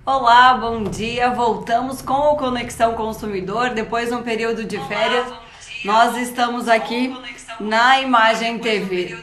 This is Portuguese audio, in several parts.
Olá, bom dia. Voltamos com o Conexão Consumidor. Depois de um período de férias, nós estamos aqui na Imagem TV.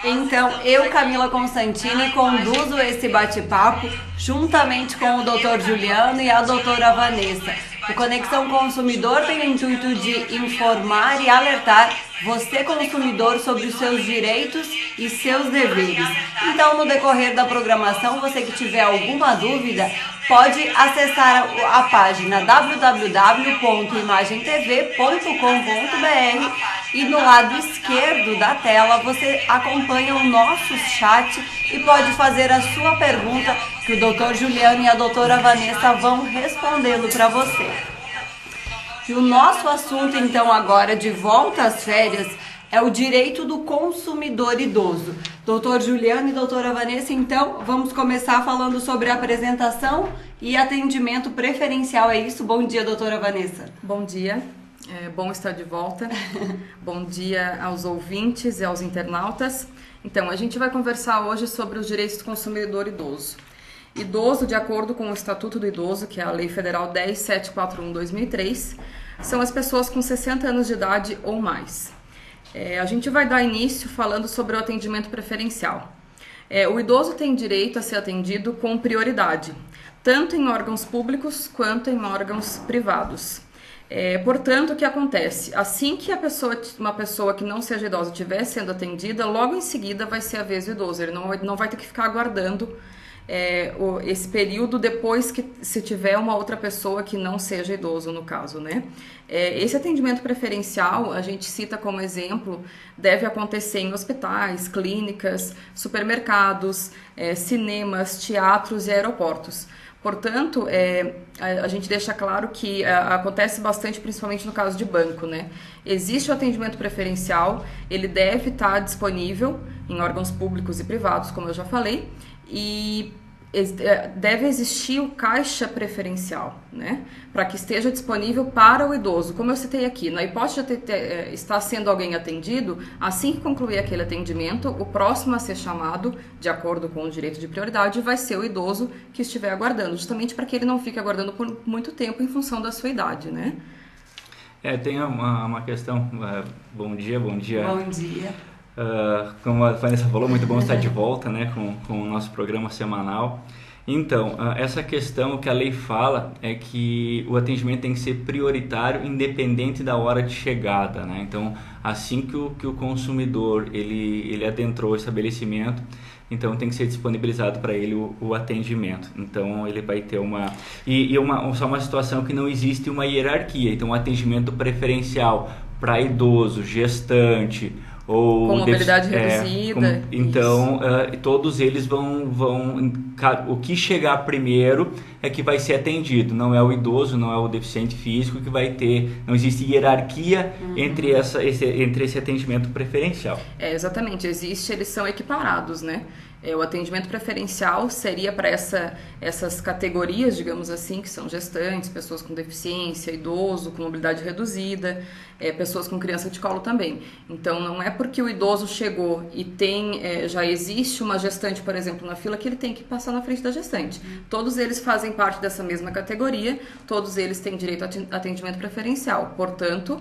Então, eu, Camila Constantini, conduzo esse bate-papo juntamente com o Dr. Juliano e a doutora Vanessa. O Conexão Consumidor tem o intuito de informar e alertar você, consumidor, sobre os seus direitos e seus deveres. Então, no decorrer da programação, você que tiver alguma dúvida, pode acessar a página www.imagentv.com.br e no lado esquerdo da tela você acompanha o nosso chat e pode fazer a sua pergunta que o Dr. Juliano e a doutora Vanessa vão respondendo para você. E o nosso assunto então agora, de volta às férias, é o direito do consumidor idoso. Doutor Juliano e doutora Vanessa, então, vamos começar falando sobre apresentação e atendimento preferencial, é isso? Bom dia, doutora Vanessa. Bom dia, é bom estar de volta. Bom dia aos ouvintes e aos internautas. Então, a gente vai conversar hoje sobre os direitos do consumidor idoso. Idoso, de acordo com o Estatuto do Idoso, que é a Lei Federal 10.741/2003, são as pessoas com 60 anos de idade ou mais. A gente vai dar início falando sobre o atendimento preferencial. O idoso tem direito a ser atendido com prioridade, tanto em órgãos públicos quanto em órgãos privados. Portanto, o que acontece? Assim que uma pessoa que não seja idosa estiver sendo atendida, logo em seguida vai ser a vez do idoso. Ele não vai ter que ficar aguardando esse período depois que se tiver uma outra pessoa que não seja idoso, no caso, né? Esse atendimento preferencial, a gente cita como exemplo, deve acontecer em hospitais, clínicas, supermercados, cinemas, teatros e aeroportos. Portanto, a gente deixa claro que acontece bastante, principalmente no caso de banco, né? Existe o atendimento preferencial, ele deve estar disponível em órgãos públicos e privados, como eu já falei, e deve existir o caixa preferencial, né? Para que esteja disponível para o idoso. Como eu citei aqui, na hipótese de estar sendo alguém atendido, assim que concluir aquele atendimento, o próximo a ser chamado, de acordo com o direito de prioridade, vai ser o idoso que estiver aguardando, justamente para que ele não fique aguardando por muito tempo em função da sua idade, né? Tem uma questão. Bom dia. Bom dia. Como a Vanessa falou, muito bom estar de volta, né, com o nosso programa semanal. Então, essa questão que a lei fala é que o atendimento tem que ser prioritário, independente da hora de chegada, né? Então, assim que o consumidor ele adentrou o estabelecimento, então tem que ser disponibilizado para ele o atendimento. Então ele vai ter só uma situação que não existe uma hierarquia. Então o atendimento preferencial para idoso, gestante ou com mobilidade reduzida. Então todos eles vão o que chegar primeiro é que vai ser atendido. Não é o idoso, não é o deficiente físico que vai ter. Não existe hierarquia entre esse atendimento preferencial. Exatamente, eles são equiparados, né? O atendimento preferencial seria para essas categorias, digamos assim, que são gestantes, pessoas com deficiência, idoso, com mobilidade reduzida, pessoas com criança de colo também. Então, não é porque o idoso chegou e já existe uma gestante, por exemplo, na fila, que ele tem que passar na frente da gestante. Todos eles fazem parte dessa mesma categoria, todos eles têm direito a atendimento preferencial. Portanto,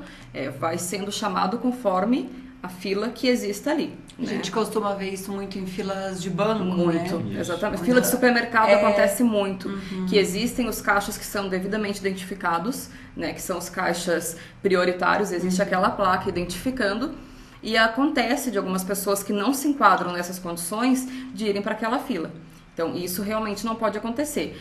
vai sendo chamado conforme a fila que existe ali. A gente costuma ver isso muito em filas de banco, muito, né? Exatamente. Fila de supermercado acontece muito, que existem os caixas que são devidamente identificados, né, que são os caixas prioritários, existe aquela placa identificando, e acontece de algumas pessoas que não se enquadram nessas condições de irem para aquela fila. Então, isso realmente não pode acontecer.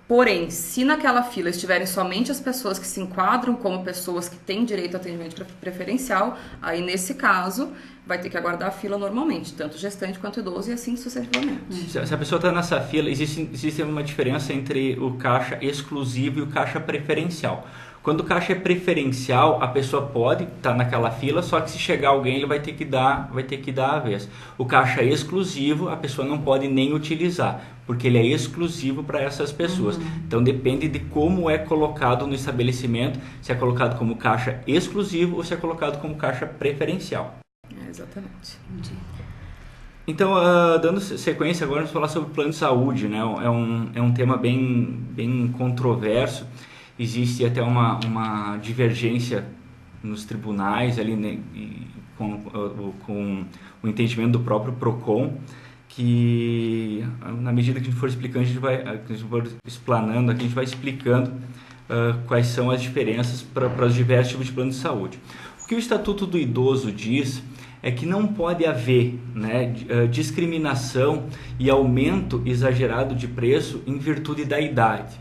Porém, se naquela fila estiverem somente as pessoas que se enquadram como pessoas que têm direito a atendimento preferencial, aí nesse caso vai ter que aguardar a fila normalmente, tanto gestante quanto idoso e assim sucessivamente. Se a pessoa está nessa fila, existe uma diferença entre o caixa exclusivo e o caixa preferencial. Quando o caixa é preferencial, a pessoa pode estar naquela fila, só que se chegar alguém, ele vai ter que dar a vez. O caixa exclusivo, a pessoa não pode nem utilizar, porque ele é exclusivo para essas pessoas. Então depende de como é colocado no estabelecimento, se é colocado como caixa exclusivo ou se é colocado como caixa preferencial. Exatamente. Então, dando sequência, agora vamos falar sobre o plano de saúde, né? É um tema bem controverso, existe até uma divergência nos tribunais, ali, né, com o entendimento do próprio PROCON, que na medida que a gente for explicando, a gente for explanando aqui, a gente vai explicando quais são as diferenças para os diversos tipos de plano de saúde. O que o Estatuto do Idoso diz é que não pode haver, né, discriminação e aumento exagerado de preço em virtude da idade.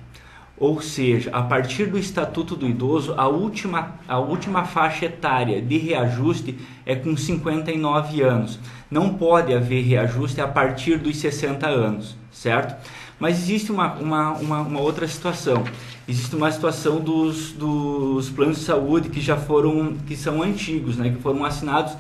Ou seja, a partir do Estatuto do Idoso, a última faixa etária de reajuste é com 59 anos. Não pode haver reajuste a partir dos 60 anos, certo? Mas existe uma outra situação. Existe uma situação dos planos de saúde que são antigos, né? Que foram assinados,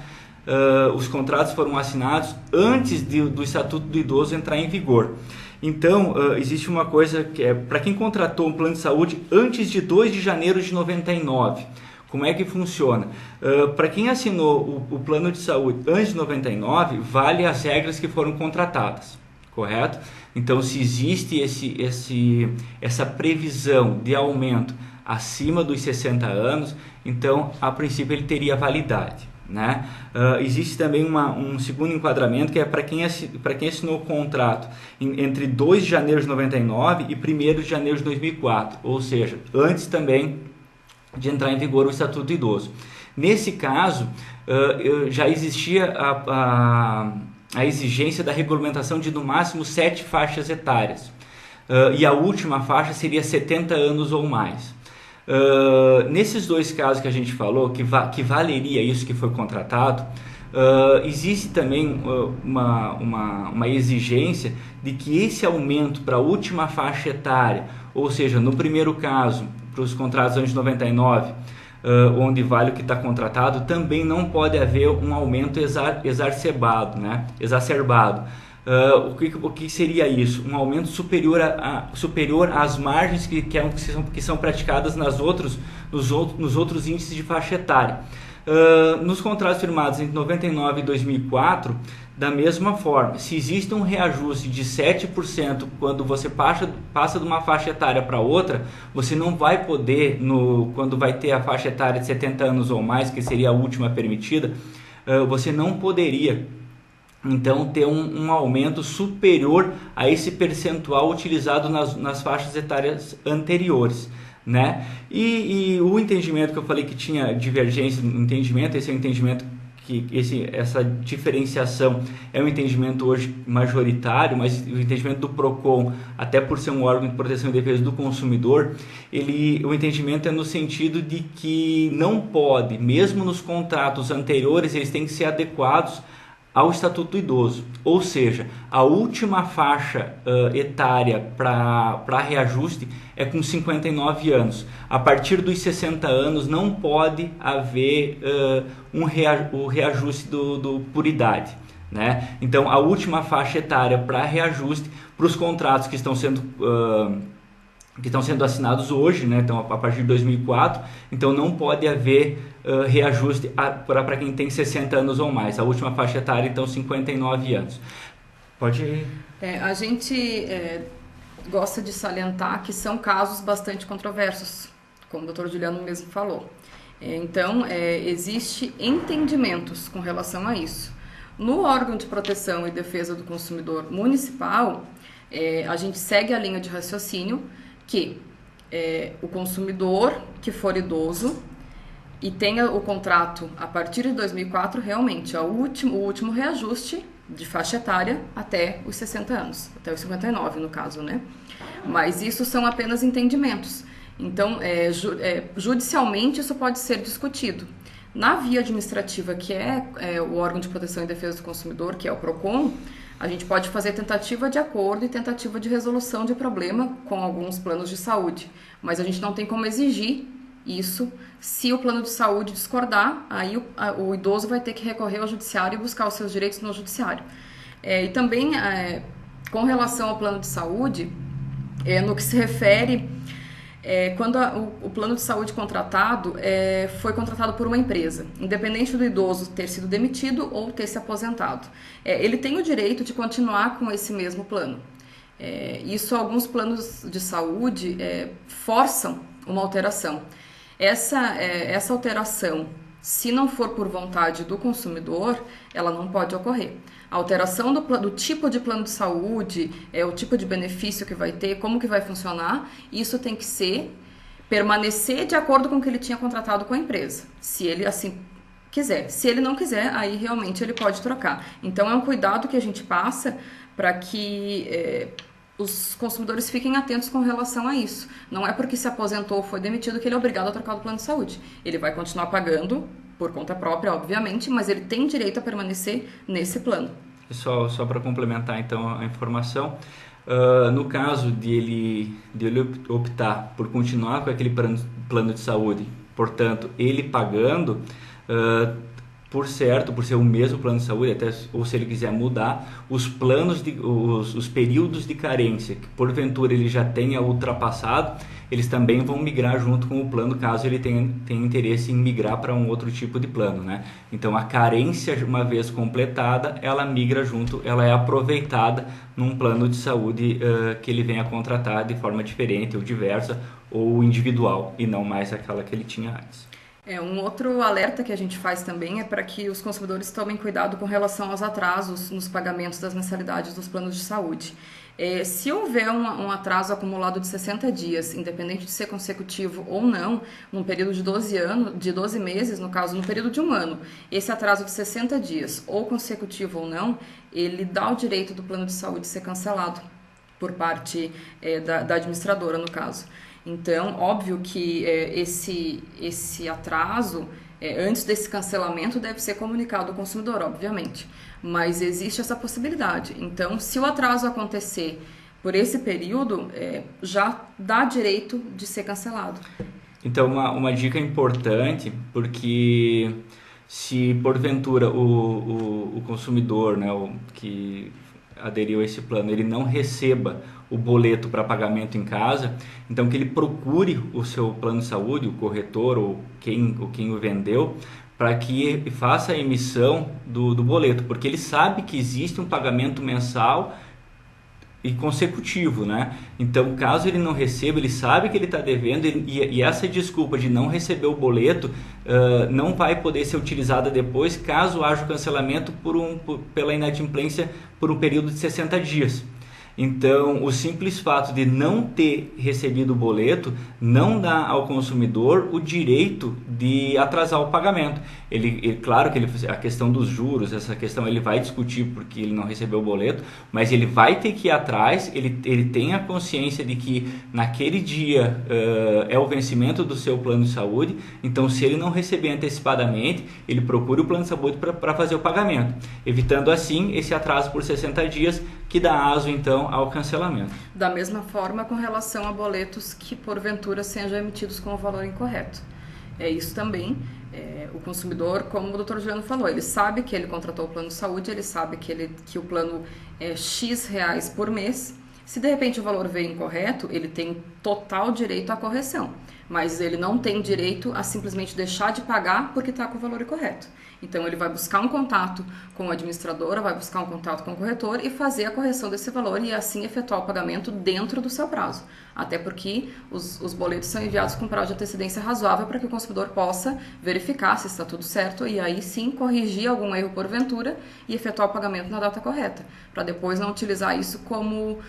os contratos foram assinados antes do Estatuto do Idoso entrar em vigor. Então, existe uma coisa que é, para quem contratou um plano de saúde antes de 2 de janeiro de 99, como é que funciona? Para quem assinou o plano de saúde antes de 99, vale as regras que foram contratadas, correto? Então, se existe essa previsão de aumento acima dos 60 anos, então, a princípio, ele teria validade, né? Existe também um segundo enquadramento, que é para quem assinou o contrato entre 2 de janeiro de 99 e 1º de janeiro de 2004, ou seja, antes também de entrar em vigor o Estatuto do Idoso. Nesse caso, já existia a exigência da regulamentação de no máximo 7 faixas etárias, e a última faixa seria 70 anos ou mais. Nesses dois casos que a gente falou, que valeria isso que foi contratado, existe também uma exigência de que esse aumento para a última faixa etária, ou seja, no primeiro caso, para os contratos antes de 99, onde vale o que está contratado, também não pode haver um aumento exacerbado, né? Exacerbado. O que seria isso? Um aumento superior às margens que são praticadas nos outros índices de faixa etária. Nos contratos firmados entre 99 e 2004, da mesma forma, se existe um reajuste de 7% quando você passa de uma faixa etária para outra, você não vai poder, quando vai ter a faixa etária de 70 anos ou mais, que seria a última permitida, você não poderia então ter um aumento superior a esse percentual utilizado nas faixas etárias anteriores, né? E o entendimento que eu falei que tinha divergência no entendimento, esse é o entendimento que essa diferenciação é um entendimento hoje majoritário, mas o entendimento do PROCON, até por ser um órgão de proteção e defesa do consumidor, o entendimento é no sentido de que não pode, mesmo nos contratos anteriores, eles têm que ser adequados ao Estatuto do Idoso, ou seja, a última faixa etária para reajuste é com 59 anos. A partir dos 60 anos não pode haver o reajuste por idade, né? Então, a última faixa etária para reajuste para os contratos que estão sendo assinados hoje, né? Então, a partir de 2004, então não pode haver reajuste para quem tem 60 anos ou mais. A última faixa etária, então, 59 anos. Pode ir. A gente gosta de salientar que são casos bastante controversos, como o Dr. Juliano mesmo falou. Então, existe entendimentos com relação a isso. No órgão de proteção e defesa do consumidor municipal, a gente segue a linha de raciocínio que o consumidor que for idoso e tenha o contrato a partir de 2004, realmente o último reajuste de faixa etária até os 60 anos, até os 59 no caso, né? Mas isso são apenas entendimentos. Então, judicialmente isso pode ser discutido. Na via administrativa, que é o órgão de proteção e defesa do consumidor, que é o PROCON, a gente pode fazer tentativa de acordo e tentativa de resolução de problema com alguns planos de saúde, mas a gente não tem como exigir isso. Se o plano de saúde discordar, aí o idoso vai ter que recorrer ao judiciário e buscar os seus direitos no judiciário. E também, com relação ao plano de saúde, no que se refere Quando o plano de saúde contratado foi contratado por uma empresa, independente do idoso ter sido demitido ou ter se aposentado. Ele tem o direito de continuar com esse mesmo plano. Isso alguns planos de saúde forçam uma alteração. Essa alteração, se não for por vontade do consumidor, ela não pode ocorrer. A alteração do tipo de plano de saúde, o tipo de benefício que vai ter, como que vai funcionar, isso tem que permanecer de acordo com o que ele tinha contratado com a empresa. Se ele assim quiser. Se ele não quiser, aí realmente ele pode trocar. Então é um cuidado que a gente passa para que os consumidores fiquem atentos com relação a isso. Não é porque se aposentou ou foi demitido que ele é obrigado a trocar do plano de saúde. Ele vai continuar pagando por conta própria, obviamente, mas ele tem direito a permanecer nesse plano. Só para complementar então a informação, no caso de ele optar por continuar com aquele plano de saúde, portanto, ele pagando, por ser o mesmo plano de saúde, ou se ele quiser mudar, os períodos de carência, que porventura ele já tenha ultrapassado, eles também vão migrar junto com o plano, caso ele tenha interesse em migrar para um outro tipo de plano, né? Então a carência, uma vez completada, ela migra junto, ela é aproveitada num plano de saúde que ele venha contratar de forma diferente, ou diversa, ou individual, e não mais aquela que ele tinha antes. Um outro alerta que a gente faz também é para que os consumidores tomem cuidado com relação aos atrasos nos pagamentos das mensalidades dos planos de saúde. Se houver um atraso acumulado de 60 dias, independente de ser consecutivo ou não, num período de 12 meses, no caso, no período de um ano, esse atraso de 60 dias, ou consecutivo ou não, ele dá o direito do plano de saúde ser cancelado por parte da administradora, no caso. Então, óbvio que esse atraso, antes desse cancelamento, deve ser comunicado ao consumidor, obviamente. Mas existe essa possibilidade. Então, se o atraso acontecer por esse período, já dá direito de ser cancelado. Então, uma dica importante, porque se porventura o consumidor, né, que aderiu a esse plano, ele não receba o boleto para pagamento em casa, então que ele procure o seu plano de saúde, o corretor ou quem o vendeu, para que faça a emissão do boleto, porque ele sabe que existe um pagamento mensal e consecutivo, né? Então, caso ele não receba, ele sabe que ele está devendo, e essa desculpa de não receber o boleto não vai poder ser utilizada depois, caso haja o cancelamento pela inadimplência por um período de 60 dias. Então, o simples fato de não ter recebido o boleto não dá ao consumidor o direito de atrasar o pagamento. Claro que a questão dos juros, essa questão ele vai discutir porque ele não recebeu o boleto, mas ele vai ter que ir atrás, ele tem a consciência de que naquele dia é o vencimento do seu plano de saúde, então se ele não receber antecipadamente, ele procura o plano de saúde para fazer o pagamento, evitando assim esse atraso por 60 dias, que dá aso então ao cancelamento. Da mesma forma com relação a boletos que porventura sejam emitidos com o valor incorreto. Isso também, o consumidor, como o Dr. Juliano falou, ele sabe que ele contratou o plano de saúde, ele sabe que o plano é X reais por mês. Se de repente o valor veio incorreto, ele tem total direito à correção, mas ele não tem direito a simplesmente deixar de pagar porque está com o valor incorreto. Então ele vai buscar um contato com a administradora, vai buscar um contato com o corretor e fazer a correção desse valor e assim efetuar o pagamento dentro do seu prazo. Até porque os boletos são enviados com prazo de antecedência razoável para que o consumidor possa verificar se está tudo certo e aí sim corrigir algum erro porventura e efetuar o pagamento na data correta, para depois não utilizar isso como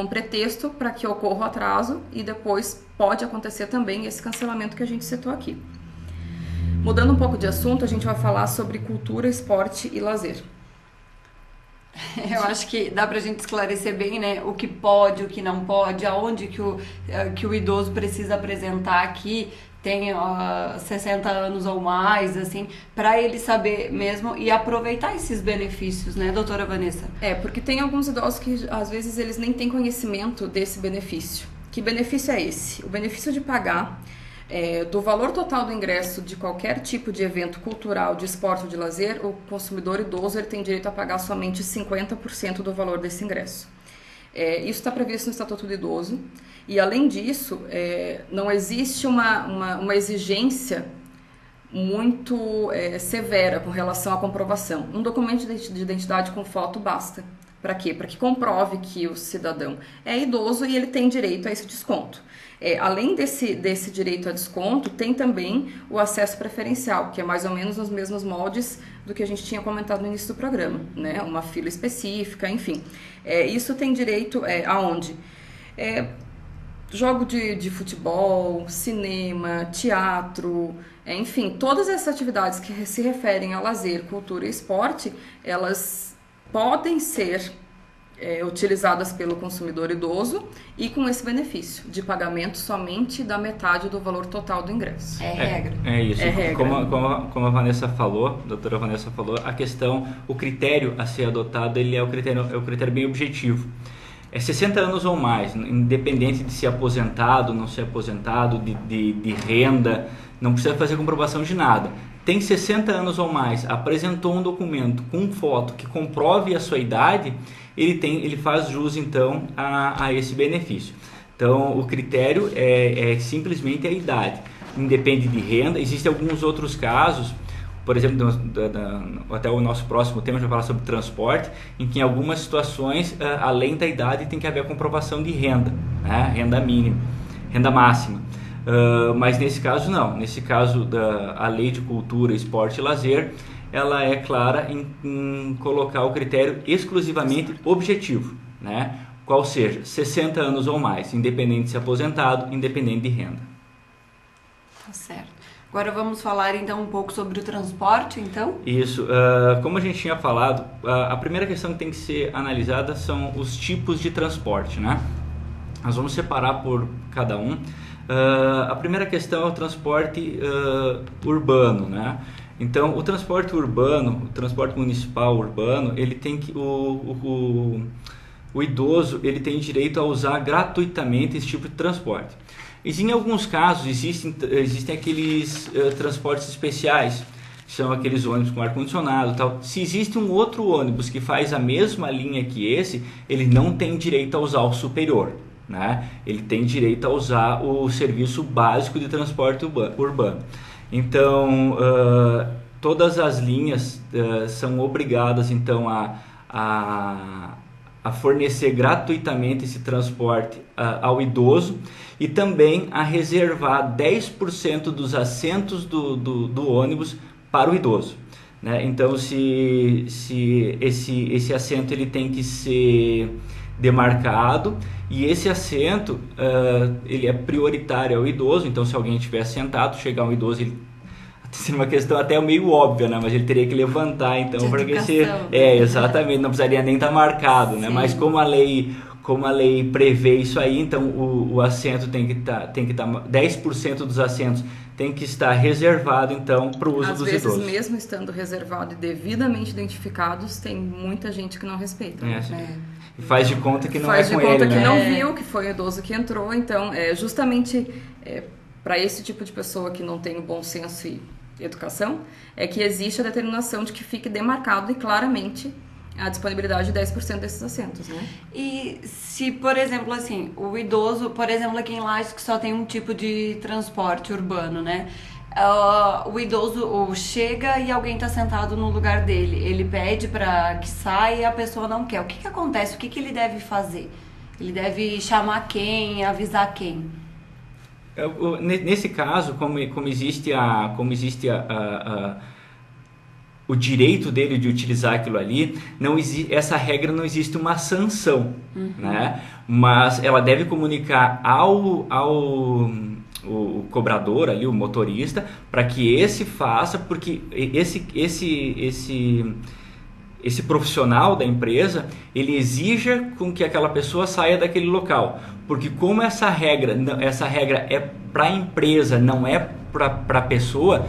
pretexto para que ocorra o atraso e depois pode acontecer também esse cancelamento que a gente citou aqui. Mudando um pouco de assunto, a gente vai falar sobre cultura, esporte e lazer. Eu acho que dá pra gente esclarecer bem, né, o que pode, o que não pode, aonde que o idoso precisa apresentar aqui, tem 60 anos ou mais, assim, para ele saber mesmo e aproveitar esses benefícios, né, doutora Vanessa? Porque tem alguns idosos que às vezes eles nem têm conhecimento desse benefício. Que benefício é esse? O benefício de pagar do valor total do ingresso de qualquer tipo de evento cultural, de esporte ou de lazer, o consumidor idoso ele tem direito a pagar somente 50% do valor desse ingresso. Isso está previsto no Estatuto do Idoso. E, além disso, não existe uma exigência muito severa com relação à comprovação. Um documento de identidade com foto basta. Para quê? Para que comprove que o cidadão é idoso e ele tem direito a esse desconto. Além desse direito a desconto, tem também o acesso preferencial, que é mais ou menos nos mesmos moldes do que a gente tinha comentado no início do programa, né? Uma fila específica, enfim. Isso tem direito aonde? Jogo de futebol, cinema, teatro, enfim, todas essas atividades que se referem a lazer, cultura e esporte, elas podem ser utilizadas pelo consumidor idoso e com esse benefício de pagamento somente da metade do valor total do ingresso. É regra. É isso. É regra. Como a Vanessa falou, a doutora Vanessa falou, o critério a ser adotado, ele é o critério bem objetivo. 60 anos ou mais, independente de ser aposentado, não ser aposentado, de renda, não precisa fazer comprovação de nada. Tem 60 anos ou mais, apresentou um documento com foto que comprove a sua idade, ele faz jus então a esse benefício. Então o critério é simplesmente a idade, independe de renda. Existem alguns outros casos, por exemplo, até o nosso próximo tema, a gente vai falar sobre transporte, em que em algumas situações, além da idade, tem que haver a comprovação de renda, né? Renda mínima, renda máxima. Mas nesse caso não, nesse caso a Lei de Cultura, Esporte e Lazer, ela é clara em colocar o critério exclusivamente objetivo, né? Qual seja, 60 anos ou mais, independente de ser aposentado, independente de renda. Tá certo. Agora vamos falar então um pouco sobre o transporte, então? Isso, como a gente tinha falado, a primeira questão que tem que ser analisada são os tipos de transporte, né? Nós vamos separar por cada um. A primeira questão é o transporte urbano, né? Então, o transporte urbano, o transporte municipal urbano, ele tem que o idoso ele tem direito a usar gratuitamente esse tipo de transporte. E em alguns casos existem aqueles transportes especiais, que são aqueles ônibus com ar-condicionado e tal. Se existe um outro ônibus que faz a mesma linha que esse, ele não tem direito a usar o superior, né? Ele tem direito a usar o serviço básico de transporte urbano. Então, todas as linhas são obrigadas então a fornecer gratuitamente esse transporte ao idoso e também a reservar 10% dos assentos do ônibus para o idoso, né? Então, se esse assento ele tem que ser demarcado e esse assento ele é prioritário ao idoso. Então, se alguém estiver sentado, chegar um idoso, ele seria uma questão até meio óbvia, né? Mas ele teria que levantar, então, para que se... exatamente, não precisaria nem estar marcado, né? Mas como a lei prevê isso aí, então o assento tem que estar 10% dos assentos tem que estar reservado, então, para o uso dos idosos. Às vezes, mesmo estando reservado e devidamente identificados, tem muita gente que não respeita. E faz de conta que não é com ele, né? Faz de conta que não viu, que foi o idoso que entrou. Então, justamente para esse tipo de pessoa que não tem o bom senso e educação, é que existe a determinação de que fique demarcado e claramente a disponibilidade de 10% desses assentos, né? E se, por exemplo, assim, o idoso, por exemplo, aqui em Lages, que só tem um tipo de transporte urbano, né? O idoso chega e alguém está sentado no lugar dele, ele pede para que saia e a pessoa não quer. O que acontece? O que ele deve fazer? Ele deve chamar quem? Avisar quem? Nesse caso, como existe o direito dele de utilizar aquilo ali, essa regra não existe uma sanção, né? Mas ela deve comunicar ao cobrador ali, o motorista, para que esse faça, porque esse profissional da empresa, ele exija com que aquela pessoa saia daquele local, porque como essa regra é para a empresa, não é para a pessoa.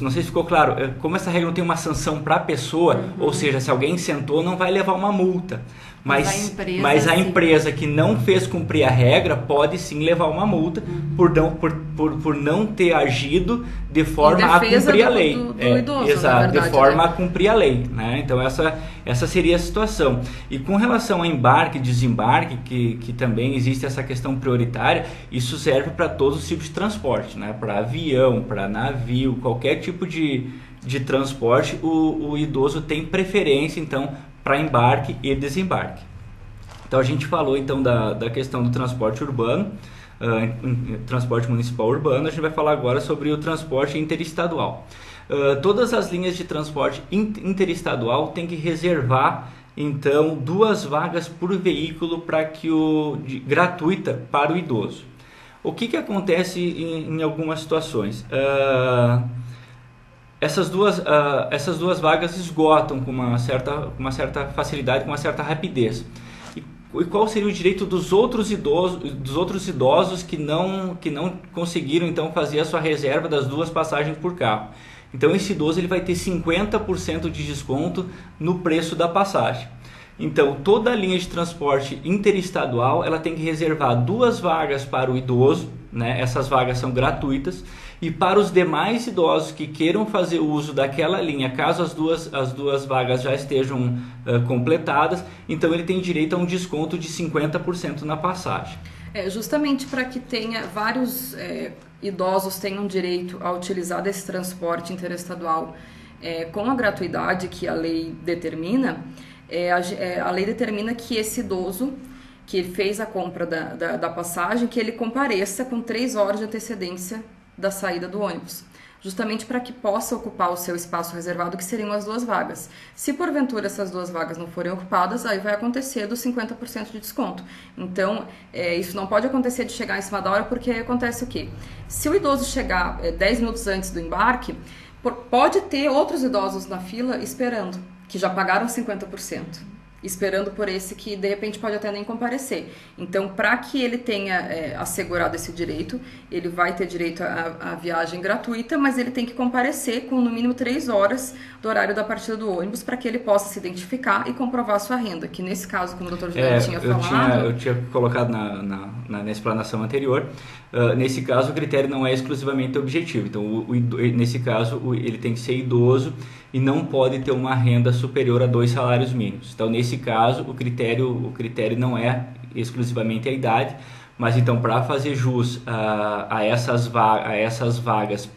Não sei se ficou claro, como essa regra não tem uma sanção para a pessoa, ou seja, se alguém sentou, não vai levar uma multa, Mas a empresa que não fez cumprir a regra pode sim levar uma multa por não ter agido de forma a cumprir a lei. Do idoso, exato, verdade, de forma a cumprir a lei, né? Então essa seria a situação. E com relação a embarque e desembarque, que também existe essa questão prioritária, isso serve para todos os tipos de transporte, né? Para avião, para navio, qualquer tipo de transporte, o idoso tem preferência então para embarque e desembarque. Então a gente falou então da questão do transporte urbano, transporte municipal urbano. A gente vai falar agora sobre o transporte interestadual. Todas as linhas de transporte interestadual têm que reservar então 2 vagas por veículo gratuita para o idoso. O que acontece em algumas situações? Essas duas vagas esgotam com uma certa facilidade, com uma certa rapidez. E qual seria o direito dos outros idosos que não conseguiram então fazer a sua reserva das 2 passagens por carro? Então esse idoso ele vai ter 50% de desconto no preço da passagem. Então toda a linha de transporte interestadual ela tem que reservar 2 vagas para o idoso, né? Essas vagas são gratuitas. E para os demais idosos que queiram fazer uso daquela linha, caso as duas vagas já estejam completadas, então ele tem direito a um desconto de 50% na passagem. Justamente para que tenha vários idosos tenham direito a utilizar desse transporte interestadual com a gratuidade que a lei determina, a lei determina que esse idoso que fez a compra da passagem, que ele compareça com 3 horas de antecedência da saída do ônibus, justamente para que possa ocupar o seu espaço reservado, que seriam as 2 vagas. Se porventura essas 2 vagas não forem ocupadas, aí vai acontecer dos 50% de desconto. Então, isso não pode acontecer de chegar em cima da hora, porque aí acontece o quê? Se o idoso chegar 10 minutos antes do embarque, pode ter outros idosos na fila esperando, que já pagaram 50%. Esperando por esse que de repente pode até nem comparecer. Então, para que ele tenha assegurado esse direito, ele vai ter direito à viagem gratuita, mas ele tem que comparecer com no mínimo 3 horas do horário da partida do ônibus para que ele possa se identificar e comprovar a sua renda, que nesse caso, como o Dr. Juliano tinha falado... Eu tinha colocado na explanação anterior, nesse caso o critério não é exclusivamente objetivo, então nesse caso ele tem que ser idoso e não pode ter uma renda superior a 2 salários mínimos. Então, nesse caso, o critério não é exclusivamente a idade, mas então para fazer jus a essas vagas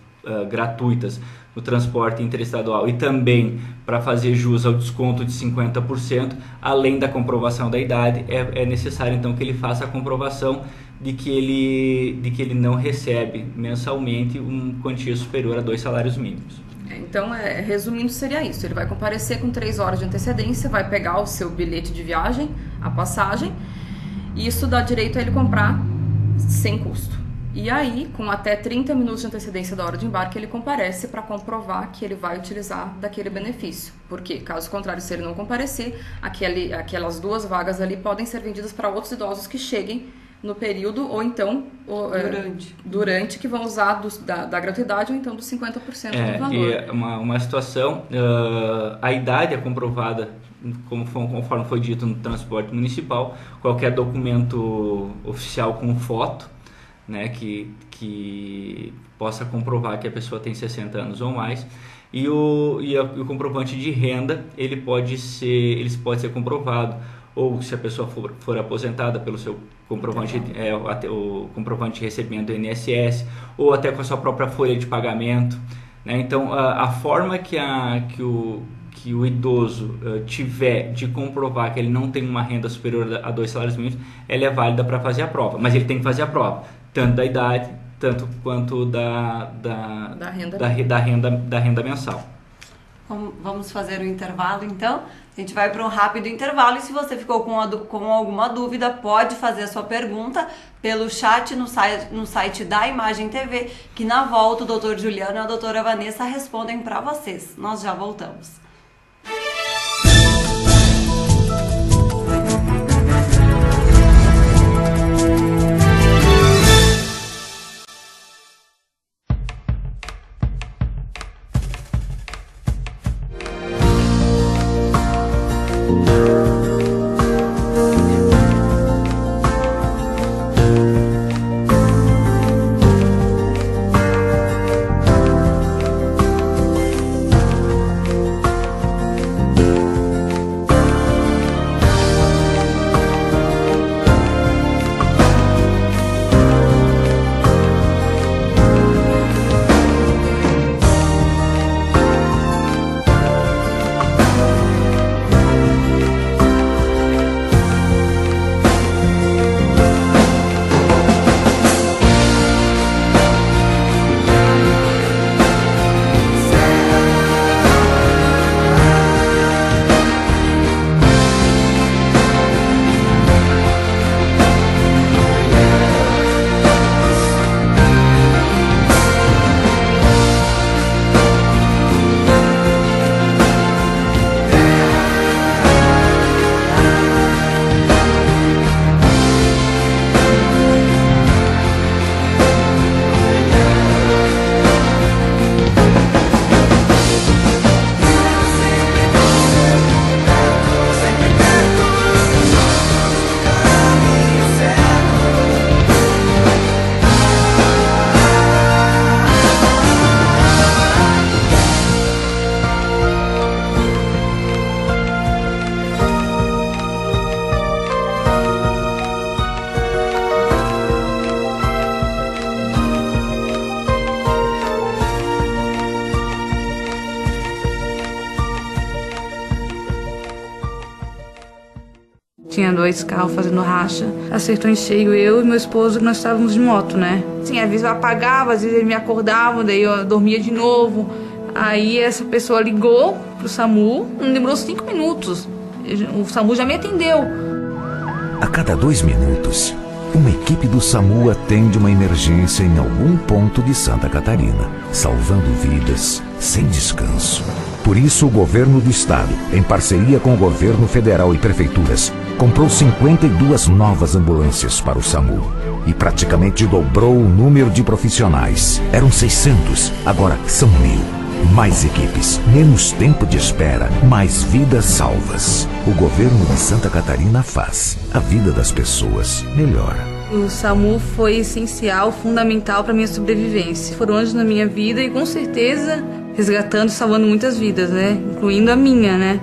gratuitas no transporte interestadual e também para fazer jus ao desconto de 50%, além da comprovação da idade, é necessário então que ele faça a comprovação de que ele não recebe mensalmente uma quantia superior a 2 salários mínimos. Então, resumindo, seria isso. Ele vai comparecer com 3 horas de antecedência, vai pegar o seu bilhete de viagem, a passagem, e isso dá direito a ele comprar sem custo. E aí, com até 30 minutos de antecedência da hora de embarque, ele comparece para comprovar que ele vai utilizar daquele benefício. Porque, caso contrário, se ele não comparecer, aquelas 2 vagas ali podem ser vendidas para outros idosos que cheguem no período, ou então durante que vão usar da gratuidade, ou então dos 50% do valor. E uma situação, a idade é comprovada, conforme foi dito no transporte municipal, qualquer documento oficial com foto, né, que possa comprovar que a pessoa tem 60 anos ou mais, e o comprovante de renda, ele pode ser comprovado ou se a pessoa for aposentada pelo seu comprovante, o comprovante de recebimento do INSS, ou até com a sua própria folha de pagamento, né? Então, a forma que o idoso tiver de comprovar que ele não tem uma renda superior a 2 salários mínimos, ela é válida para fazer a prova, mas ele tem que fazer a prova, tanto da idade, tanto quanto da renda mensal. Vamos fazer um intervalo, então. A gente vai para um rápido intervalo e se você ficou com alguma dúvida, pode fazer a sua pergunta pelo chat no site da Imagem TV, que na volta o Dr. Juliano e a doutora Vanessa respondem para vocês. Nós já voltamos. Tinha 2 carros fazendo racha. Acertou em cheio eu e meu esposo, que nós estávamos de moto, né? Sim, às vezes eu apagava, às vezes ele me acordava, daí eu dormia de novo. Aí essa pessoa ligou pro SAMU, não demorou 5 minutos. O SAMU já me atendeu. A cada 2 minutos, uma equipe do SAMU atende uma emergência em algum ponto de Santa Catarina, salvando vidas sem descanso. Por isso, o governo do estado, em parceria com o governo federal e prefeituras, comprou 52 novas ambulâncias para o SAMU e praticamente dobrou o número de profissionais. Eram 600, agora são 1.000. Mais equipes, menos tempo de espera, mais vidas salvas. O governo de Santa Catarina faz a vida das pessoas melhor. O SAMU foi essencial, fundamental para minha sobrevivência. Foram anos na minha vida e com certeza resgatando e salvando muitas vidas, né? Incluindo a minha, né?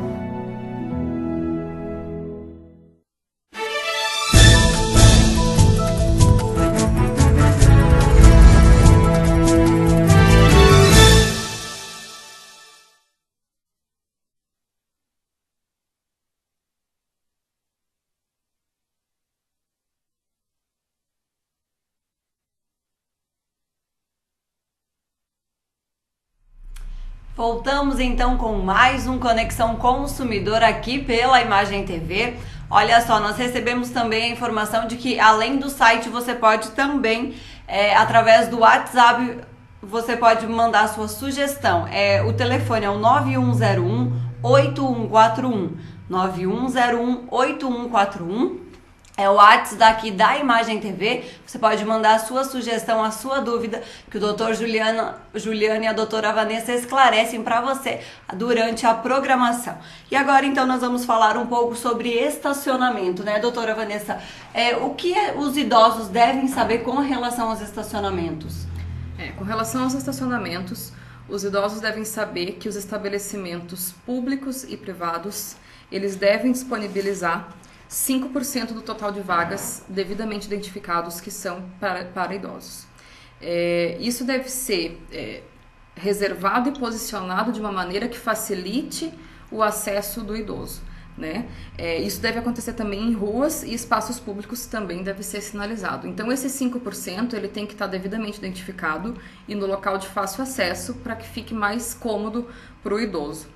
Voltamos então com mais um Conexão Consumidor aqui pela Imagem TV. Olha só, nós recebemos também a informação de que além do site você pode também, através do WhatsApp, você pode mandar a sua sugestão. O telefone é o 9101-8141, 9101-8141. É o WhatsApp daqui da Imagem TV. Você pode mandar a sua sugestão, a sua dúvida, que o doutor Juliano e a doutora Vanessa esclarecem para você durante a programação. E agora, então, nós vamos falar um pouco sobre estacionamento, né, doutora Vanessa? O que os idosos devem saber com relação aos estacionamentos? Com relação aos estacionamentos, os idosos devem saber que os estabelecimentos públicos e privados, eles devem disponibilizar 5% do total de vagas devidamente identificados que são para idosos. Isso deve ser reservado e posicionado de uma maneira que facilite o acesso do idoso, né? Isso deve acontecer também em ruas e espaços públicos também deve ser sinalizado. Então esse 5% ele tem que estar devidamente identificado e no local de fácil acesso para que fique mais cômodo para o idoso.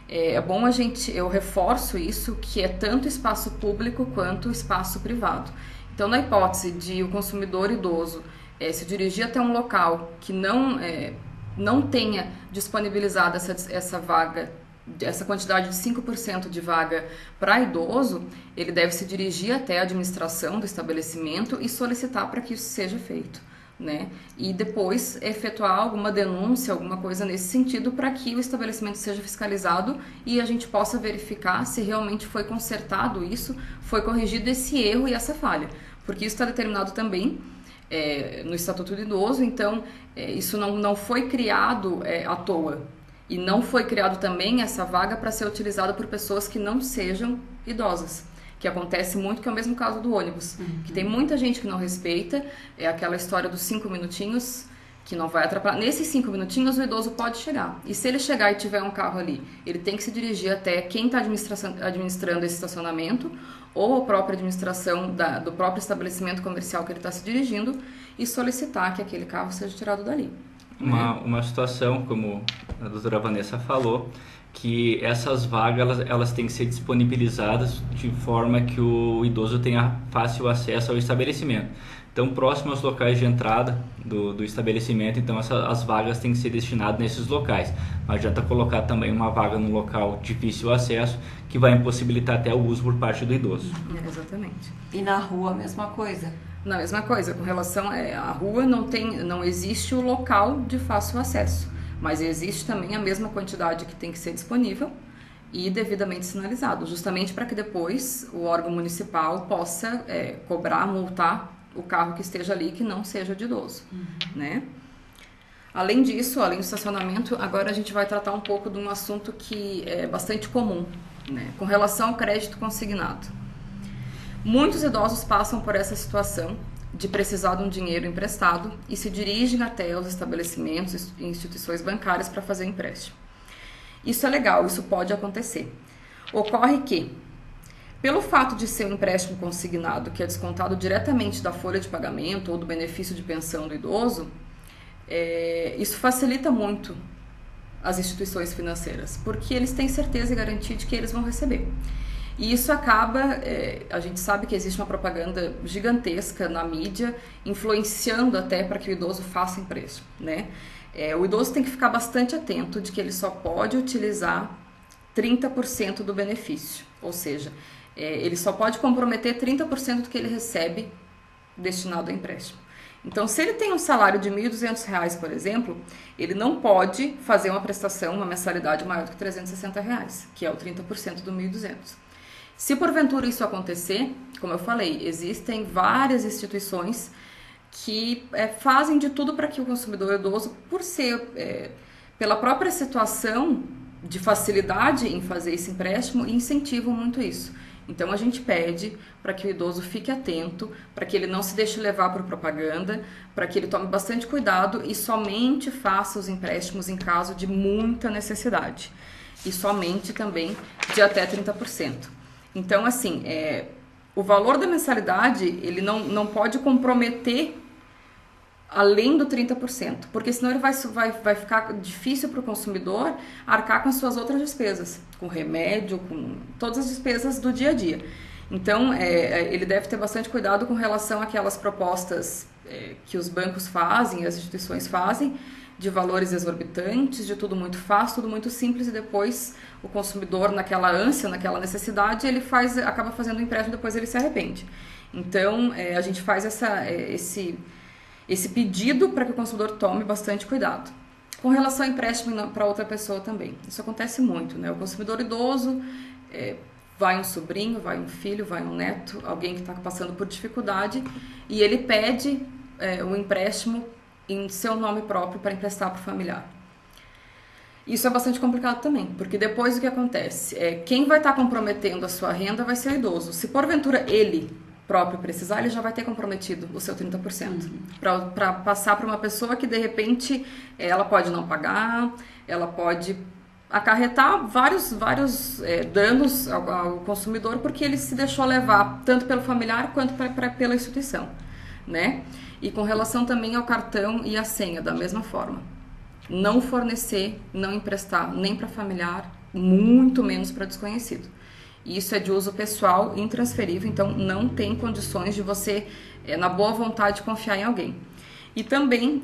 É bom eu reforço isso, que é tanto espaço público quanto espaço privado. Então, na hipótese de o consumidor idoso se dirigir até um local que não tenha disponibilizado essa vaga, essa quantidade de 5% de vaga para idoso, ele deve se dirigir até a administração do estabelecimento e solicitar para que isso seja feito, né? E depois efetuar alguma denúncia, alguma coisa nesse sentido, para que o estabelecimento seja fiscalizado e a gente possa verificar se realmente foi consertado isso, foi corrigido esse erro e essa falha, porque isso está determinado também no Estatuto do Idoso. Então isso não foi criado à toa e não foi criado também essa vaga para ser utilizada por pessoas que não sejam idosas, que acontece muito, que é o mesmo caso do ônibus, que tem muita gente que não respeita, é aquela história dos 5 minutinhos, que não vai atrapalhar. Nesses 5 minutinhos o idoso pode chegar, e se ele chegar e tiver um carro ali, ele tem que se dirigir até quem está administrando esse estacionamento, ou a própria administração do próprio estabelecimento comercial que ele está se dirigindo, e solicitar que aquele carro seja tirado dali. Uma situação, como a doutora Vanessa falou, que essas vagas elas têm que ser disponibilizadas de forma que o idoso tenha fácil acesso ao estabelecimento. Então, próximo aos locais de entrada do estabelecimento, então as vagas têm que ser destinadas nesses locais. Não adianta colocar também uma vaga no local difícil acesso, que vai impossibilitar até o uso por parte do idoso. Exatamente. E na rua a mesma coisa? Na mesma coisa, com relação à rua, não existe o local de fácil acesso. Mas existe também a mesma quantidade que tem que ser disponível e devidamente sinalizado, justamente para que depois o órgão municipal possa cobrar, multar o carro que esteja ali, que não seja de idoso, né? Além disso, além do estacionamento, agora a gente vai tratar um pouco de um assunto que é bastante comum, né? Com relação ao crédito consignado. Muitos idosos passam por essa situação de precisar de um dinheiro emprestado e se dirigem até os estabelecimentos e instituições bancárias para fazer empréstimo. Isso é legal, isso pode acontecer. Ocorre que, Pelo fato de ser um empréstimo consignado, que é descontado diretamente da folha de pagamento ou do benefício de pensão do idoso, isso facilita muito as instituições financeiras, porque eles têm certeza e garantia de que eles vão receber. E isso acaba, a gente sabe que existe uma propaganda gigantesca na mídia, influenciando até para que o idoso faça empréstimo, né? O idoso tem que ficar bastante atento de que ele só pode utilizar 30% do benefício, ou seja, ele só pode comprometer 30% do que ele recebe destinado ao empréstimo. Então, se ele tem um salário de R$ 1.200, por exemplo, ele não pode fazer uma prestação, uma mensalidade maior do que R$ 360, que é o 30% do 1.200. Se porventura isso acontecer, como eu falei, existem várias instituições que fazem de tudo para que o consumidor idoso, por ser, pela própria situação de facilidade em fazer esse empréstimo, incentivam muito isso. Então a gente pede para que o idoso fique atento, para que ele não se deixe levar por propaganda, para que ele tome bastante cuidado e somente faça os empréstimos em caso de muita necessidade. E somente também de até 30%. Então, assim, o valor da mensalidade, ele não pode comprometer além do 30%, porque senão ele vai ficar difícil para o consumidor arcar com as suas outras despesas, com remédio, com todas as despesas do dia a dia. Então, ele deve ter bastante cuidado com relação àquelas propostas que os bancos fazem, as instituições fazem, de valores exorbitantes, de tudo muito fácil, tudo muito simples, e depois o consumidor, naquela ânsia, naquela necessidade, ele acaba fazendo o empréstimo e depois ele se arrepende. Então, a gente faz esse pedido para que o consumidor tome bastante cuidado. Com relação ao empréstimo para outra pessoa também. Isso acontece muito, né? O consumidor idoso, vai um sobrinho, vai um filho, vai um neto, alguém que está passando por dificuldade, e ele pede um empréstimo em seu nome próprio para emprestar para o familiar. Isso é bastante complicado também, porque depois o que acontece? Quem vai estar comprometendo a sua renda vai ser o idoso. Se porventura ele próprio precisar, ele já vai ter comprometido o seu 30%. Para passar para uma pessoa que de repente ela pode não pagar, ela pode acarretar vários danos ao consumidor, porque ele se deixou levar tanto pelo familiar quanto pela instituição, né? E com relação também ao cartão e à senha, da mesma forma. Não fornecer, não emprestar nem para familiar, muito menos para desconhecido. Isso é de uso pessoal, intransferível, então não tem condições de você, na boa vontade, confiar em alguém. E também,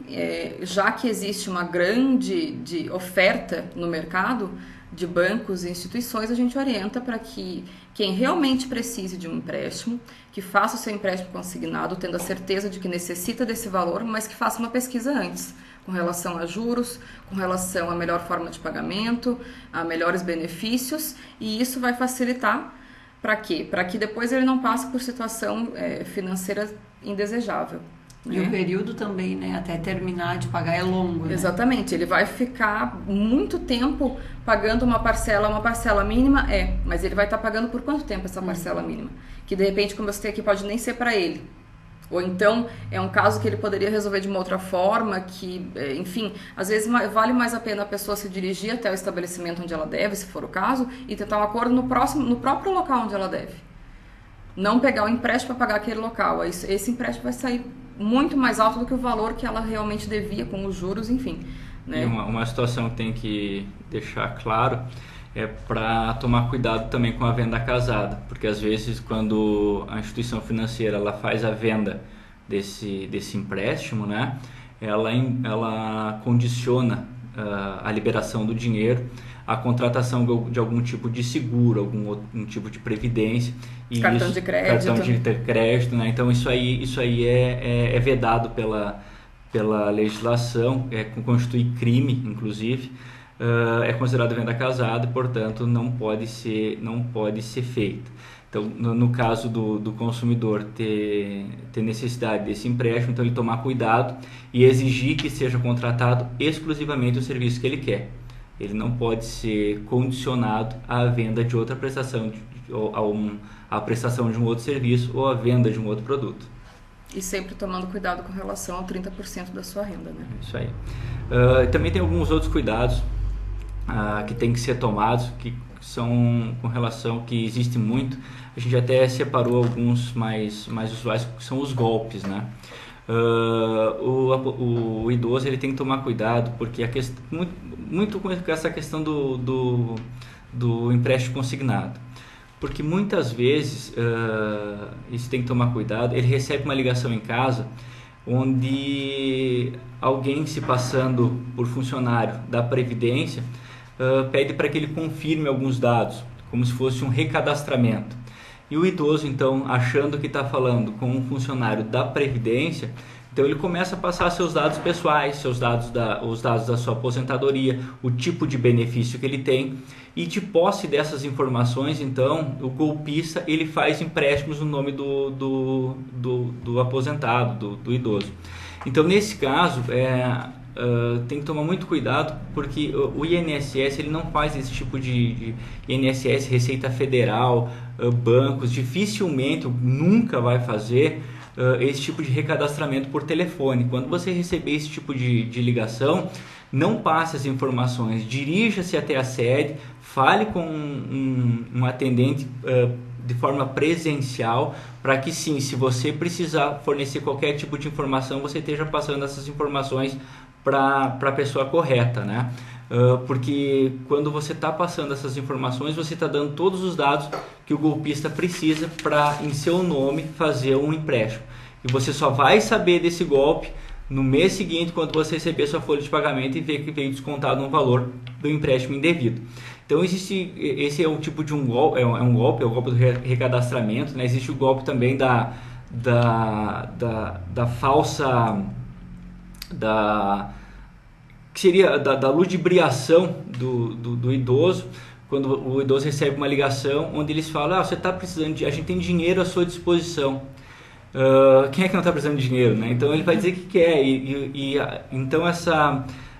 já que existe uma grande oferta no mercado de bancos e instituições, a gente orienta para que quem realmente precise de um empréstimo, que faça o seu empréstimo consignado, tendo a certeza de que necessita desse valor, mas que faça uma pesquisa antes, com relação a juros, com relação à melhor forma de pagamento, a melhores benefícios, e isso vai facilitar para quê? Para que depois ele não passe por situação financeira indesejável. E o período também, né, até terminar de pagar é longo, né? Exatamente, ele vai ficar muito tempo pagando uma parcela mínima, mas ele vai estar pagando por quanto tempo essa parcela mínima? Que de repente, como eu citei aqui, pode nem ser para ele. Ou então, é um caso que ele poderia resolver de uma outra forma, que, enfim, às vezes vale mais a pena a pessoa se dirigir até o estabelecimento onde ela deve, se for o caso, e tentar um acordo no próprio local onde ela deve. Não pegar o empréstimo para pagar aquele local. Esse empréstimo vai sair muito mais alto do que o valor que ela realmente devia, com os juros, enfim. Né? E uma situação que tem que deixar claro é para tomar cuidado também com a venda casada, porque às vezes quando a instituição financeira ela faz a venda desse algum né, ela condiciona a liberação do dinheiro à contratação de algum tipo de seguro, algum tipo de previdência. E cartão de crédito, né? Então isso aí é vedado pela legislação, constitui crime, inclusive. É considerado venda casada e, portanto, não pode ser feita. Então, no caso do consumidor ter necessidade desse empréstimo, então ele tomar cuidado e exigir que seja contratado exclusivamente o serviço que ele quer. Ele não pode ser condicionado à venda de outra prestação, à prestação de um outro serviço ou à venda de um outro produto. E sempre tomando cuidado com relação ao 30% da sua renda, né? Isso aí. Também tem alguns outros cuidados que tem que ser tomados, que são com relação que existe muito. A gente até separou alguns mais usuais, que são os golpes, né? O idoso ele tem que tomar cuidado, porque muito com essa questão do empréstimo consignado, porque muitas vezes isso tem que tomar cuidado. Ele recebe uma ligação em casa onde alguém se passando por funcionário da Previdência pede para que ele confirme alguns dados, como se fosse um recadastramento. E o idoso, então, achando que está falando com um funcionário da Previdência, então ele começa a passar seus dados pessoais, os dados da sua aposentadoria, o tipo de benefício que ele tem, e de posse dessas informações, então, o golpista ele faz empréstimos no nome do aposentado, do idoso. Então, nesse caso, tem que tomar muito cuidado, porque o INSS ele não faz esse tipo de INSS, Receita Federal, bancos, dificilmente, nunca vai fazer esse tipo de recadastramento por telefone. Quando você receber esse tipo de ligação, não passe as informações, dirija-se até a sede, fale com um atendente de forma presencial, para que sim, se você precisar fornecer qualquer tipo de informação, você esteja passando essas informações para a pessoa correta, né? Porque quando você está passando essas informações, você está dando todos os dados que o golpista precisa para, em seu nome, fazer um empréstimo. E você só vai saber desse golpe no mês seguinte, quando você receber sua folha de pagamento e ver que veio descontado um valor do empréstimo indevido. Então esse é um tipo de golpe, é o golpe do recadastramento, né? Existe o golpe também da falsa, que seria da ludibriação do idoso, quando o idoso recebe uma ligação onde eles falam: você está precisando a gente tem dinheiro à sua disposição. Quem é que não está precisando de dinheiro, né? Então ele vai dizer que quer, então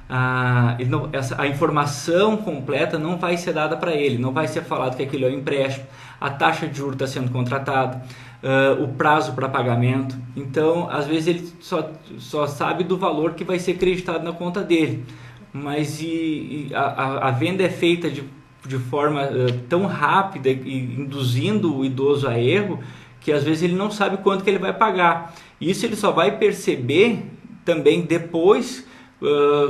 a informação completa não vai ser dada para ele, não vai ser falado que aquilo é um empréstimo, a taxa de juros está sendo contratada, o prazo para pagamento. Então, às vezes ele só sabe do valor que vai ser acreditado na conta dele, mas a venda é feita de forma tão rápida e induzindo o idoso a erro, que às vezes ele não sabe quanto que ele vai pagar. Isso ele só vai perceber também depois,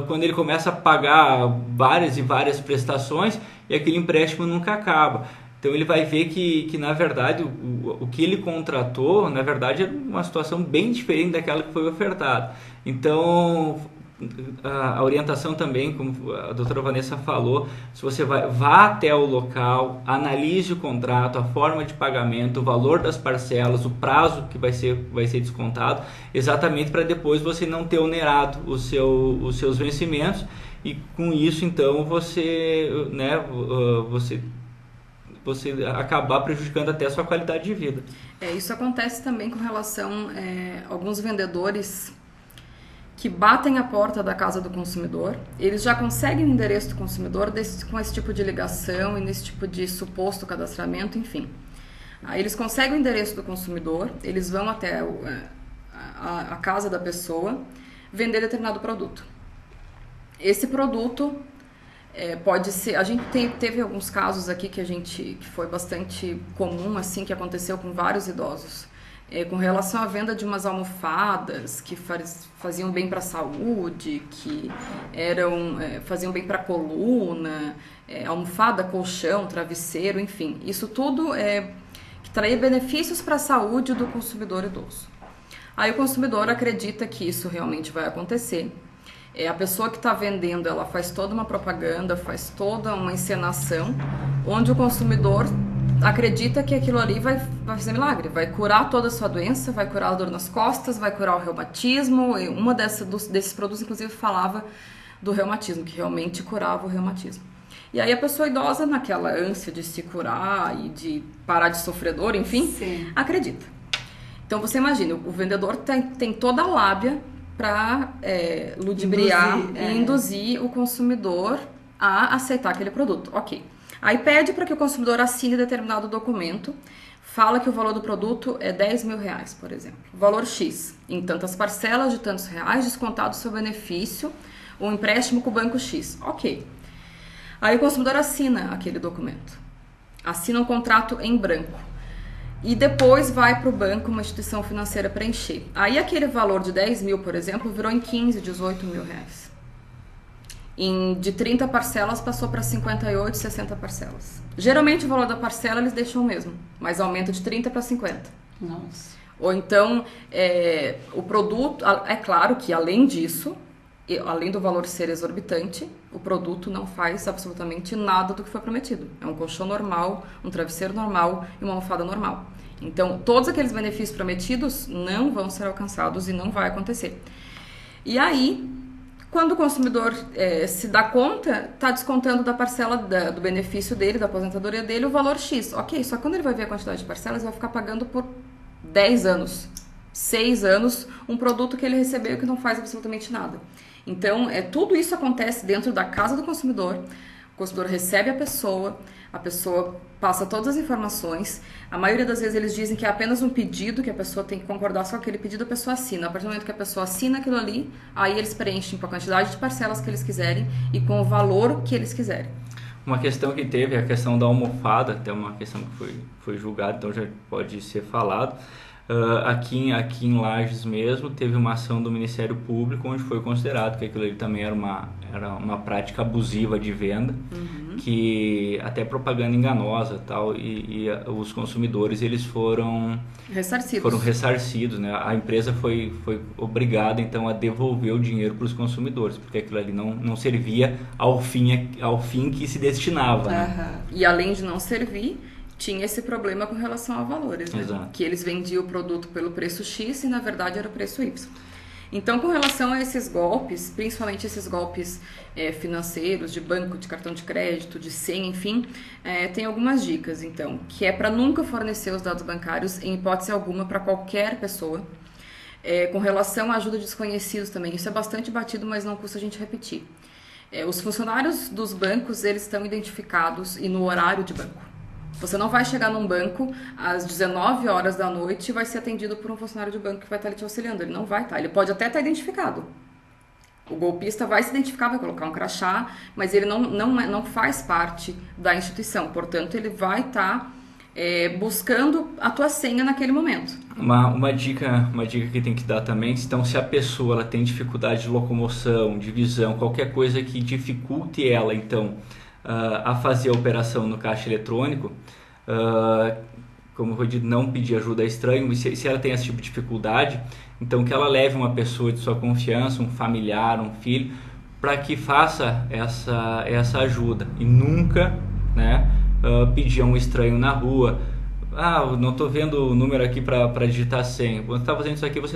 quando ele começa a pagar várias e várias prestações e aquele empréstimo nunca acaba. Então ele vai ver que na verdade o que ele contratou, na verdade, é uma situação bem diferente daquela que foi ofertada. Então a orientação também, como a doutora Vanessa falou, se você vá até o local, analise o contrato, a forma de pagamento, o valor das parcelas, o prazo que vai ser descontado, exatamente para depois você não ter onerado os seus vencimentos, e com isso então você acabar prejudicando até a sua qualidade de vida. Isso acontece também com relação a alguns vendedores que batem a porta da casa do consumidor. Eles já conseguem o endereço do consumidor com esse tipo de ligação e nesse tipo de suposto cadastramento, enfim. Aí eles conseguem o endereço do consumidor, eles vão até a casa da pessoa vender determinado produto. Esse produto pode ser... A gente teve alguns casos aqui que foi bastante comum, assim, que aconteceu com vários idosos. Com relação à venda de umas almofadas que faziam bem para a saúde, que faziam bem para a coluna, almofada, colchão, travesseiro, enfim. Isso tudo que traria benefícios para a saúde do consumidor idoso. Aí o consumidor acredita que isso realmente vai acontecer. A pessoa que está vendendo, ela faz toda uma propaganda, faz toda uma encenação, onde o consumidor acredita que aquilo ali vai fazer milagre, vai curar toda a sua doença, vai curar a dor nas costas, vai curar o reumatismo. E uma desses produtos, inclusive, falava do reumatismo, que realmente curava o reumatismo. E aí a pessoa idosa, naquela ânsia de se curar e de parar de sofrer dor, enfim, sim, acredita. Então você imagina, o vendedor tem toda a lábia para ludibriar e induzir o consumidor a aceitar aquele produto. Ok. Aí pede para que o consumidor assine determinado documento, fala que o valor do produto é R$10 mil, por exemplo. Valor X, em tantas parcelas de tantos reais, descontado o seu benefício, um empréstimo com o banco X. Ok. Aí o consumidor assina aquele documento, assina um contrato em branco e depois vai para o banco, uma instituição financeira, preencher. Aí aquele valor de 10 mil, por exemplo, virou em 15, 18 mil reais. De 30 parcelas passou para 58, 60 parcelas. Geralmente o valor da parcela eles deixam o mesmo, mas aumenta de 30 para 50. Nossa. Ou então, o produto, é claro que além disso, além do valor ser exorbitante, o produto não faz absolutamente nada do que foi prometido. É um colchão normal, um travesseiro normal e uma almofada normal. Então, todos aqueles benefícios prometidos não vão ser alcançados e não vai acontecer. E aí, quando o consumidor se dá conta, está descontando da parcela do benefício dele, da aposentadoria dele, o valor X. Ok, só que quando ele vai ver a quantidade de parcelas, ele vai ficar pagando por 10 anos, 6 anos, um produto que ele recebeu que não faz absolutamente nada. Então, tudo isso acontece dentro da casa do consumidor. O consumidor recebe a pessoa passa todas as informações. A maioria das vezes eles dizem que é apenas um pedido, que a pessoa tem que concordar só com aquele pedido, a pessoa assina. A partir do momento que a pessoa assina aquilo ali, aí eles preenchem com a quantidade de parcelas que eles quiserem e com o valor que eles quiserem. Uma questão que teve, a questão da almofada, até uma questão que foi julgada, então já pode ser falado. Aqui em Lages mesmo, teve uma ação do Ministério Público onde foi considerado que aquilo ali também era uma prática abusiva de venda, que até propaganda enganosa tal, e os consumidores eles foram ressarcidos, né? A empresa foi obrigada então a devolver o dinheiro para os consumidores, porque aquilo ali não servia ao fim que se destinava. Né? E além de não servir, tinha esse problema com relação a valores, né? Exato. Que eles vendiam o produto pelo preço X e na verdade era o preço Y. Então, com relação a esses golpes, principalmente esses golpes financeiros, de banco, de cartão de crédito, de senha, enfim, tem algumas dicas, então, que é para nunca fornecer os dados bancários, em hipótese alguma, para qualquer pessoa. Com relação à ajuda de desconhecidos também, isso é bastante batido, mas não custa a gente repetir. Os funcionários dos bancos, eles estão identificados e no horário de banco. Você não vai chegar num banco às 19 horas da noite e vai ser atendido por um funcionário de banco que vai estar ali te auxiliando. Ele não vai estar. Ele pode até estar identificado. O golpista vai se identificar, vai colocar um crachá, mas ele não faz parte da instituição. Portanto, ele vai estar buscando a tua senha naquele momento. Uma dica que tem que dar também, então, se a pessoa ela tem dificuldade de locomoção, de visão, qualquer coisa que dificulte ela, então, a fazer a operação no caixa eletrônico, como foi dito, não pedir ajuda a estranho, mas se ela tem esse tipo de dificuldade, então que ela leve uma pessoa de sua confiança, um familiar, um filho, para que faça essa ajuda e nunca, né, pedir a um estranho na rua. Não estou vendo o número aqui para digitar a senha. Quando você está fazendo isso aqui, quando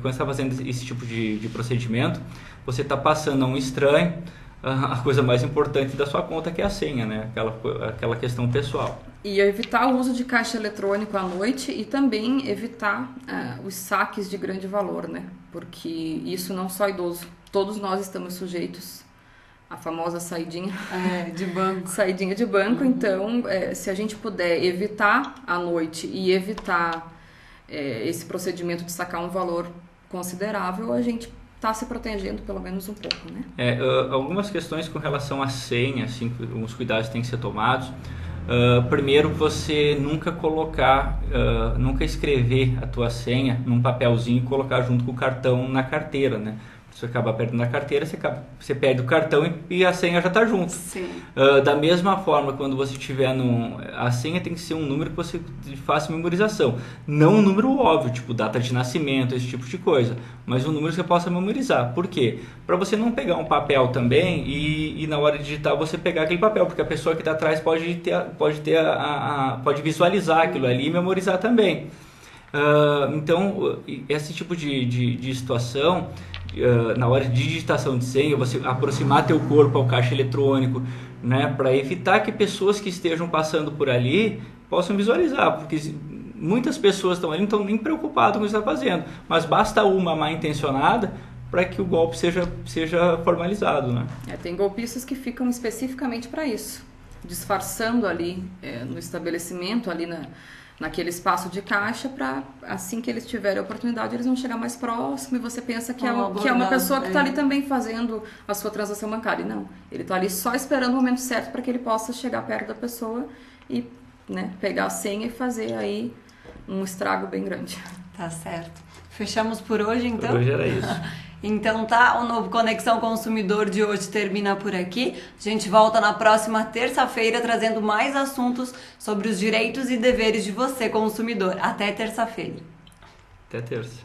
você está fazendo esse tipo de procedimento, você está passando a um estranho a coisa mais importante da sua conta, que é a senha, né? Aquela questão pessoal. E evitar o uso de caixa eletrônico à noite e também evitar os saques de grande valor, né? Porque isso não só idoso, todos nós estamos sujeitos à famosa saidinha de banco. Saidinha de banco. Então, se a gente puder evitar à noite e evitar esse procedimento de sacar um valor considerável, a gente está se protegendo pelo menos um pouco, né? Algumas questões com relação à senha, assim, os cuidados têm que ser tomados. Primeiro, você nunca escrever a tua senha num papelzinho e colocar junto com o cartão na carteira, né? Você acaba perdendo a carteira, você perde o cartão e a senha já está junto. Sim. Da mesma forma, quando você tiver a senha tem que ser um número que você faça memorização. Não um número óbvio, tipo data de nascimento, esse tipo de coisa. Mas um número que você possa memorizar. Por quê? Para você não pegar um papel também e na hora de digitar você pegar aquele papel. Porque a pessoa que está atrás pode visualizar aquilo ali e memorizar também. Então, esse tipo de situação, na hora de digitação de senha, você aproximar teu corpo ao caixa eletrônico, né, para evitar que pessoas que estejam passando por ali possam visualizar, porque muitas pessoas estão ali, não estão nem preocupadas com o que você está fazendo, mas basta uma mal intencionada para que o golpe seja formalizado, né? Tem golpistas que ficam especificamente para isso, disfarçando ali no estabelecimento, ali naquele espaço de caixa para, assim que eles tiverem a oportunidade, eles vão chegar mais próximo e você pensa que é uma pessoa que está ali também fazendo a sua transação bancária. E não, ele está ali só esperando o momento certo para que ele possa chegar perto da pessoa e, né, pegar a senha e fazer aí um estrago bem grande. Tá certo. Fechamos por hoje, então? Por hoje era isso. Então tá, o novo Conexão Consumidor de hoje termina por aqui. A gente volta na próxima terça-feira trazendo mais assuntos sobre os direitos e deveres de você, consumidor. Até terça-feira. Até terça.